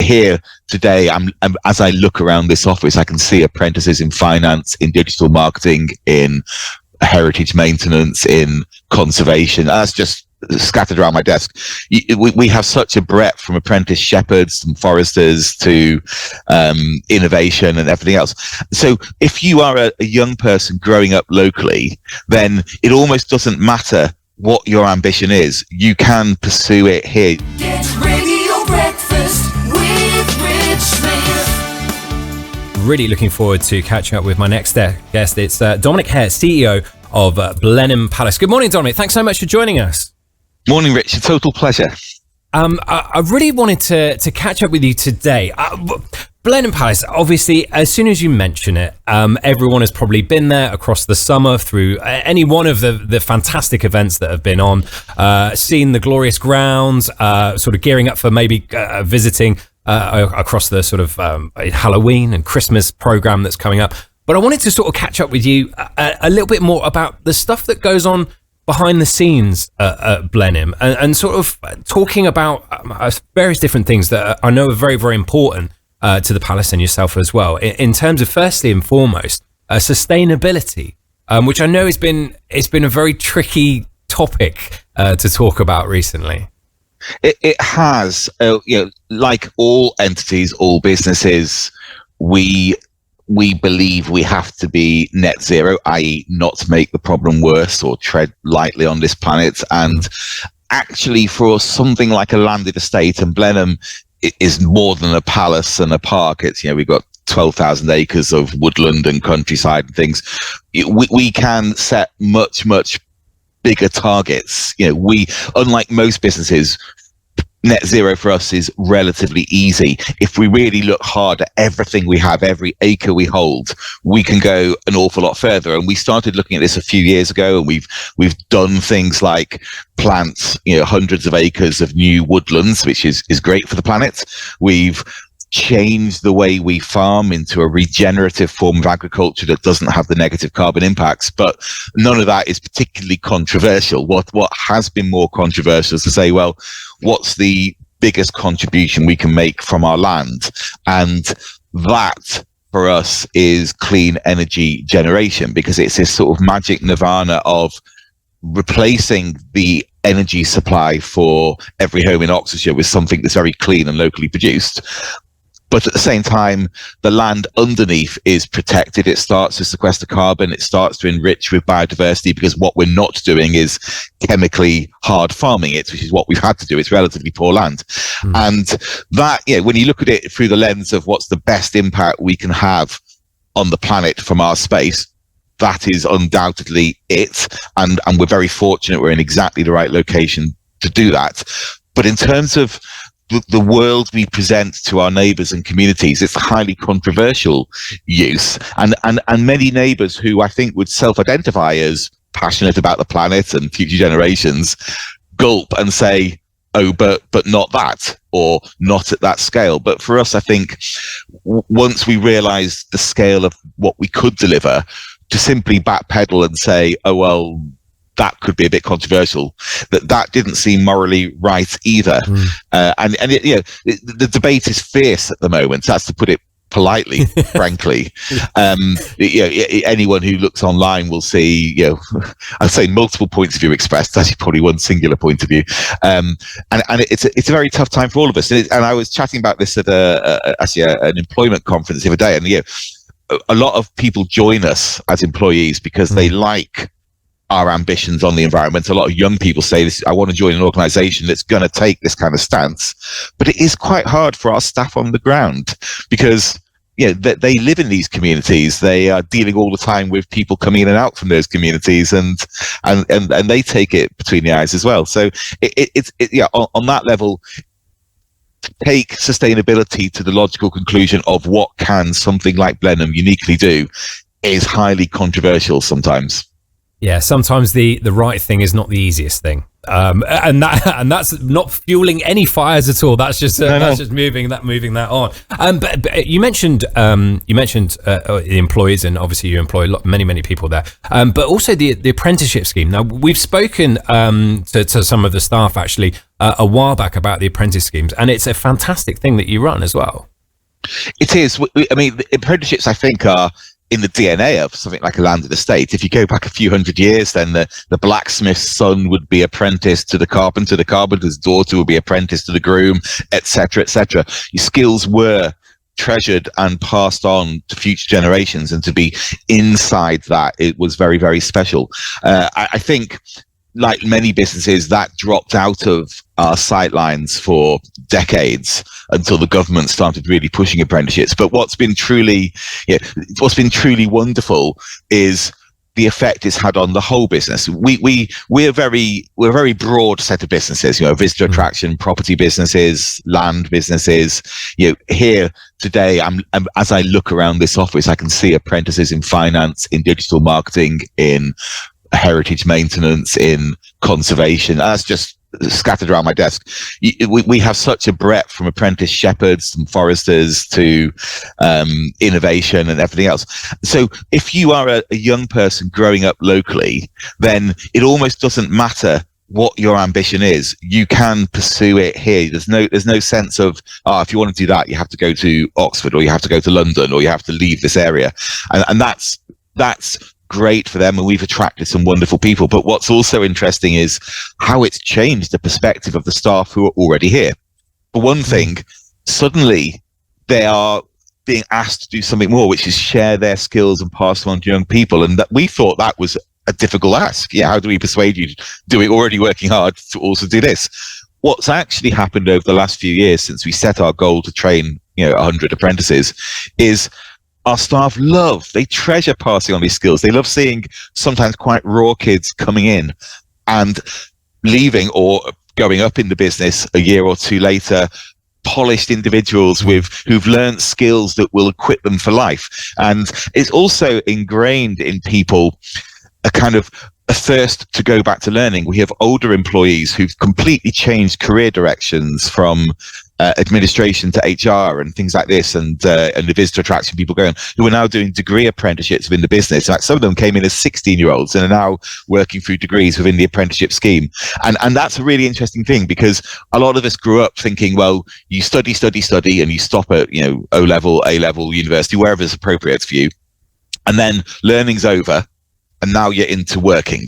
here today, as I look around this office, I can see apprentices in finance, in digital marketing, in heritage maintenance, in conservation. That's just scattered around my desk. We have such a breadth, from apprentice shepherds and foresters to innovation and everything else. So if you are a young person growing up locally, then it almost doesn't matter what your ambition is. You can pursue it here. Get Radio Breakfast with Rich Smith. Really looking forward to catching up with my next guest. It's Dominic Hare, CEO of Blenheim Palace. Good morning, Dominic. Thanks so much for joining us. Morning, Rich. A total pleasure. I really wanted to catch up with you today. Blenheim Palace, obviously, as soon as you mention it, everyone has probably been there across the summer through any one of the fantastic events that have been on, seen the glorious grounds, sort of gearing up for maybe visiting across the sort of Halloween and Christmas program that's coming up. But I wanted to sort of catch up with you a little bit more about the stuff that goes on behind the scenes at Blenheim, and sort of talking about various different things that I know are very, very important to the palace and yourself as well, in terms of, firstly and foremost, sustainability, which I know it's been a very tricky topic to talk about recently. It has, like all entities, all businesses, we believe we have to be net zero, i.e. not to make the problem worse or tread lightly on this planet. And actually, for something like a landed estate, and Blenheim is more than a palace and a park. It's, we've got 12,000 acres of woodland and countryside and things. We can set much, much bigger targets. Unlike most businesses, net zero for us is relatively easy. If we really look hard at everything we have, every acre we hold, we can go an awful lot further. And we started looking at this a few years ago, and we've done things like plant, hundreds of acres of new woodlands, which is great for the planet. We've changed the way we farm into a regenerative form of agriculture that doesn't have the negative carbon impacts, but none of that is particularly controversial. What has been more controversial is to say, well, what's the biggest contribution we can make from our land? And that for us is clean energy generation, because it's this sort of magic nirvana of replacing the energy supply for every home in Oxfordshire with something that's very clean and locally produced. But at the same time, the land underneath is protected. It starts to sequester carbon. It starts to enrich with biodiversity, because what we're not doing is chemically hard farming it, which is what we've had to do. It's relatively poor land. And that, when you look at it through the lens of what's the best impact we can have on the planet from our space, that is undoubtedly it. And we're very fortunate we're in exactly the right location to do that. But in terms of the world we present to our neighbours and communities, it's a highly controversial use, and many neighbours who I think would self-identify as passionate about the planet and future generations gulp and say, oh, but not that, or not at that scale. But for us, I think once we realise the scale of what we could deliver, to simply backpedal and say, oh well, that could be a bit controversial, that didn't seem morally right either. And the debate is fierce at the moment. That's to put it politely, frankly. Anyone who looks online will see, I'd say multiple points of view expressed. Actually, probably one singular point of view. And it's a very tough time for all of us. And I was chatting about this at an employment conference the other day, and a lot of people join us as employees because they like our ambitions on the environment. A lot of young people say this, I want to join an organisation that's going to take this kind of stance. But it is quite hard for our staff on the ground, because they live in these communities. They are dealing all the time with people coming in and out from those communities, and they take it between the eyes as well. So it's on that level, take sustainability to the logical conclusion of what can something like Blenheim uniquely do is highly controversial sometimes. Yeah, sometimes the right thing is not the easiest thing. and that's not fueling any fires at all. That's just just moving that on. But you mentioned the employees, and obviously you employ many people there. But also the apprenticeship scheme. Now we've spoken to some of the staff actually a while back about the apprentice schemes, and it's a fantastic thing that you run as well. It is. I mean, the apprenticeships, I think, are in the DNA of something like a landed estate. If you go back a few hundred years, then the blacksmith's son would be apprenticed to the carpenter's daughter would be apprenticed to the groom, etc., etc. Your skills were treasured and passed on to future generations, and to be inside that, it was very, very special. I think, like many businesses, that dropped out of our sightlines for decades until the government started really pushing apprenticeships. But what's been truly wonderful is the effect it's had on the whole business. We're a very broad set of businesses, visitor attraction, property businesses, land businesses. Here today, as I look around this office, I can see apprentices in finance, in digital marketing, in heritage maintenance, in conservation. That's just scattered around my desk. We have such a breadth, from apprentice shepherds and foresters to innovation and everything else. So if you are a young person growing up locally, then it almost doesn't matter what your ambition is. You can pursue it here. There's no sense of, if you want to do that, you have to go to Oxford, or you have to go to London, or you have to leave this area. And that's great for them, and we've attracted some wonderful people. But what's also interesting is how it's changed the perspective of the staff who are already here. For one thing, suddenly they are being asked to do something more, which is share their skills and pass them on to young people. And that we thought that was a difficult ask. How do we persuade you to do it, already working hard, to also do this? What's actually happened over the last few years, since we set our goal to train 100 apprentices, is our staff they treasure passing on these skills. They love seeing sometimes quite raw kids coming in and leaving or going up in the business a year or two later, polished individuals who've learned skills that will equip them for life. And it's also ingrained in people a kind of a thirst to go back to learning. We have older employees who've completely changed career directions, from administration to HR and things like this, and the visitor attraction people who are now doing degree apprenticeships within the business. Like, some of them came in as 16-year-olds and are now working through degrees within the apprenticeship scheme. And that's a really interesting thing, because a lot of us grew up thinking, well, you study, and you stop at O-level, A-level, university, wherever is appropriate for you, and then learning's over, and now you're into working.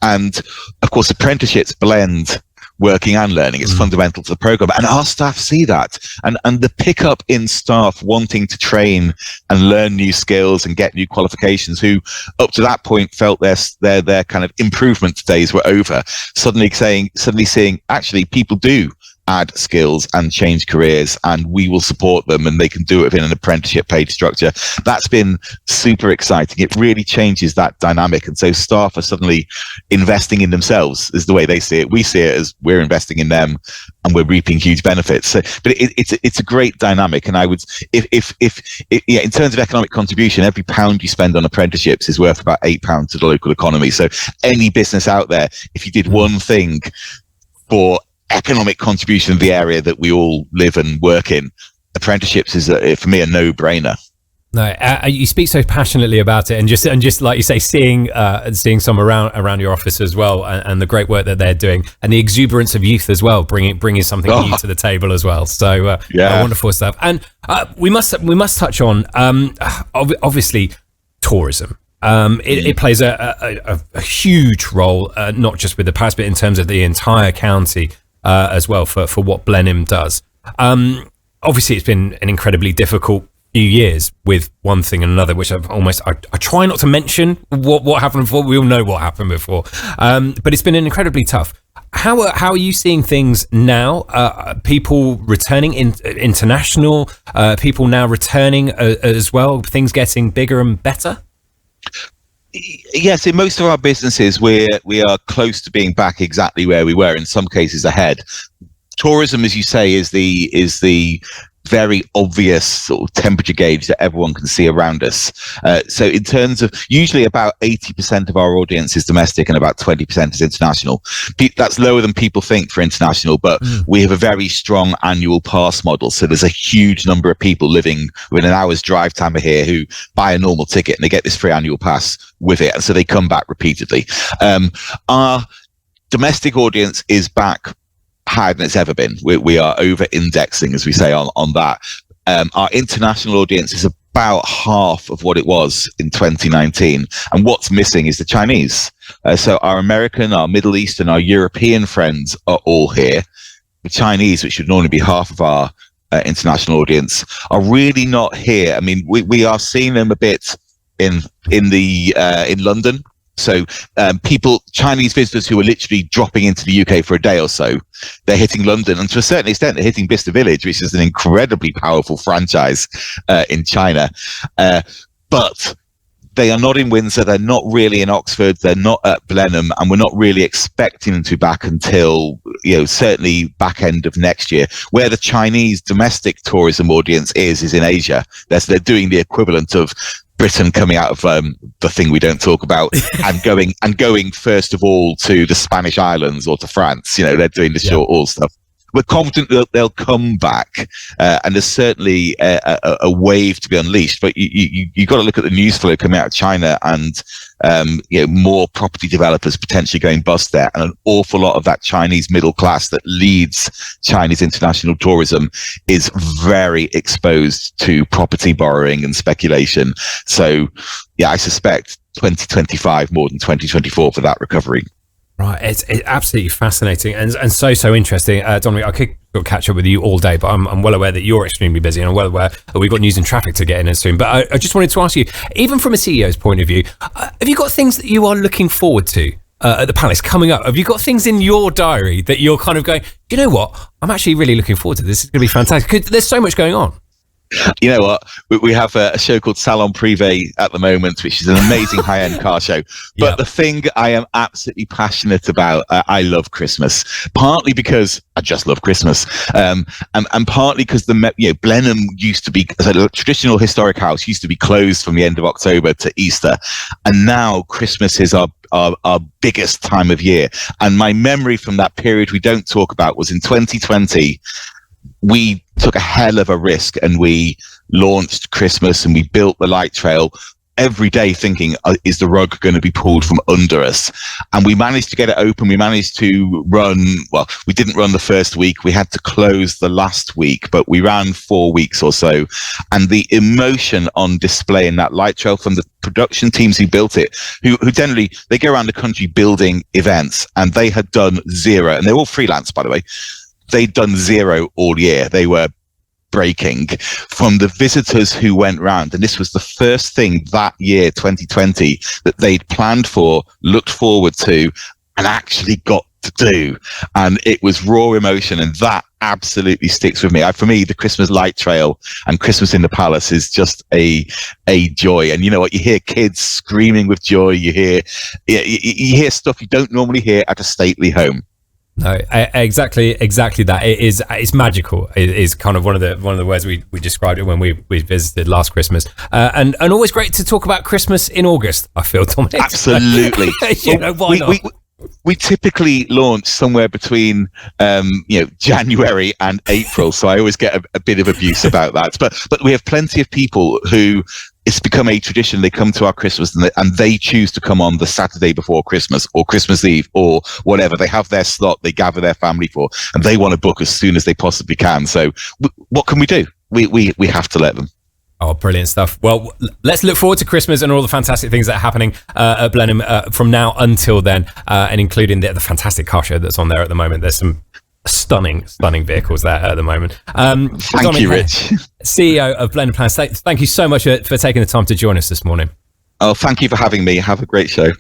And of course, apprenticeships blend working and learning. It's fundamental to the program, and our staff see that, and the pickup in staff wanting to train and learn new skills and get new qualifications, who up to that point felt their kind of improvement days were over, suddenly seeing actually people do add skills and change careers, and we will support them, and they can do it within an apprenticeship paid structure. That's been super exciting. It really changes that dynamic, and so staff are suddenly investing in themselves, is the way they see it. We see it as we're investing in them, and we're reaping huge benefits. So, but it's a great dynamic, and I would, if in terms of economic contribution, every pound you spend on apprenticeships is worth about £8 to the local economy. So any business out there, if you did one thing for economic contribution of the area that we all live and work in, apprenticeships is for me a no-brainer. No, you speak so passionately about it, and just like you say, seeing some around your office as well, and the great work that they're doing, and the exuberance of youth as well, bringing something new to the table as well. So wonderful stuff. And we must touch on obviously tourism. It plays a huge role, not just with the past, but in terms of the entire county as well for what Blenheim does. Obviously, it's been an incredibly difficult few years with one thing and another, which I try not to mention what happened before. We all know what happened before, but it's been incredibly tough. How are you seeing things now? People returning international, people now returning as well. Things getting bigger and better. Yes, in most of our businesses, we are close to being back exactly where we were. In some cases, ahead. Tourism, as you say, is the very obvious sort of temperature gauge that everyone can see around us. So in terms of, usually about 80% of our audience is domestic and about 20% is international. That's lower than people think for international, but we have a very strong annual pass model. So there's a huge number of people living within an hour's drive time of here who buy a normal ticket and they get this free annual pass with it. And so they come back repeatedly. Our domestic audience is back higher than it's ever been. We are over indexing, as we say, on that. Our international audience is about half of what it was in 2019. And what's missing is the Chinese. So our American, our Middle Eastern, our European friends are all here. The Chinese, which should normally be half of our international audience, are really not here. I mean, we are seeing them a bit in London. So Chinese visitors who are literally dropping into the UK for a day or so, they're hitting London, and to a certain extent they're hitting Bicester Village, which is an incredibly powerful franchise in China. But they are not in Windsor, they're not really in Oxford, they're not at Blenheim, and we're not really expecting them to be back until, certainly back end of next year. Where the Chinese domestic tourism audience is in Asia. They're doing the equivalent of Britain coming out of the thing we don't talk about and going first of all to the Spanish islands or to France. They're doing the short haul stuff. We're confident that they'll come back, and there's certainly a wave to be unleashed. But you got to look at the news flow coming out of China, and more property developers potentially going bust there, and an awful lot of that Chinese middle class that leads Chinese international tourism is very exposed to property borrowing and speculation. So, I suspect 2025 more than 2024 for that recovery. Right, it's absolutely fascinating and so interesting. Dominic, I could catch up with you all day, but I'm well aware that you're extremely busy, and I'm well aware that we've got news and traffic to get in soon. But I just wanted to ask you, even from a CEO's point of view, have you got things that you are looking forward to at the Palace coming up? Have you got things in your diary that you're kind of going, you know what, I'm actually really looking forward to this. This is going to be fantastic. There's so much going on. You know what? We have a show called Salon Privé at the moment, which is an amazing high-end car show. But the thing I am absolutely passionate about, I love Christmas. Partly because I just love Christmas, and partly because Blenheim used to be, as a traditional historic house, used to be closed from the end of October to Easter, and now Christmas is our biggest time of year. And my memory from that period we don't talk about was in 2020. We took a hell of a risk and we launched Christmas and we built the light trail every day thinking, is the rug going to be pulled from under us? And we managed to get it open. We managed to run, well, we didn't run the first week. We had to close the last week, but we ran 4 weeks or so. And the emotion on display in that light trail from the production teams who built it, who generally, they go around the country building events, and they had done zero. And they're all freelance, by the way. They'd done zero all year. They were breaking from the visitors who went round. And this was the first thing that year, 2020, that they'd planned for, looked forward to, and actually got to do. And it was raw emotion. And that absolutely sticks with me. For me, the Christmas light trail and Christmas in the Palace is just a joy. And you know what? You hear kids screaming with joy. You hear stuff you don't normally hear at a stately home. No, exactly that. It's magical. It is kind of one of the words we described it when we visited last Christmas. And always great to talk about Christmas in August, I feel, Dominic. Absolutely. Why not? We typically launch somewhere between January and April, so I always get a bit of abuse about that. But we have plenty of people who it's become a tradition. They come to our Christmas and they choose to come on the Saturday before Christmas or Christmas Eve or whatever. They have their slot they gather their family for, and they want to book as soon as they possibly can. So what can we do? We have to let them. Oh, brilliant stuff. Well, let's look forward to Christmas and all the fantastic things that are happening at Blenheim from now until then, and including the fantastic car show that's on there at the moment. There's some stunning vehicles there at the moment. Thank you, Rich. CEO of Blenheim Plans. Thank you so much for taking the time to join us this morning. Oh, thank you for having me. Have a great show.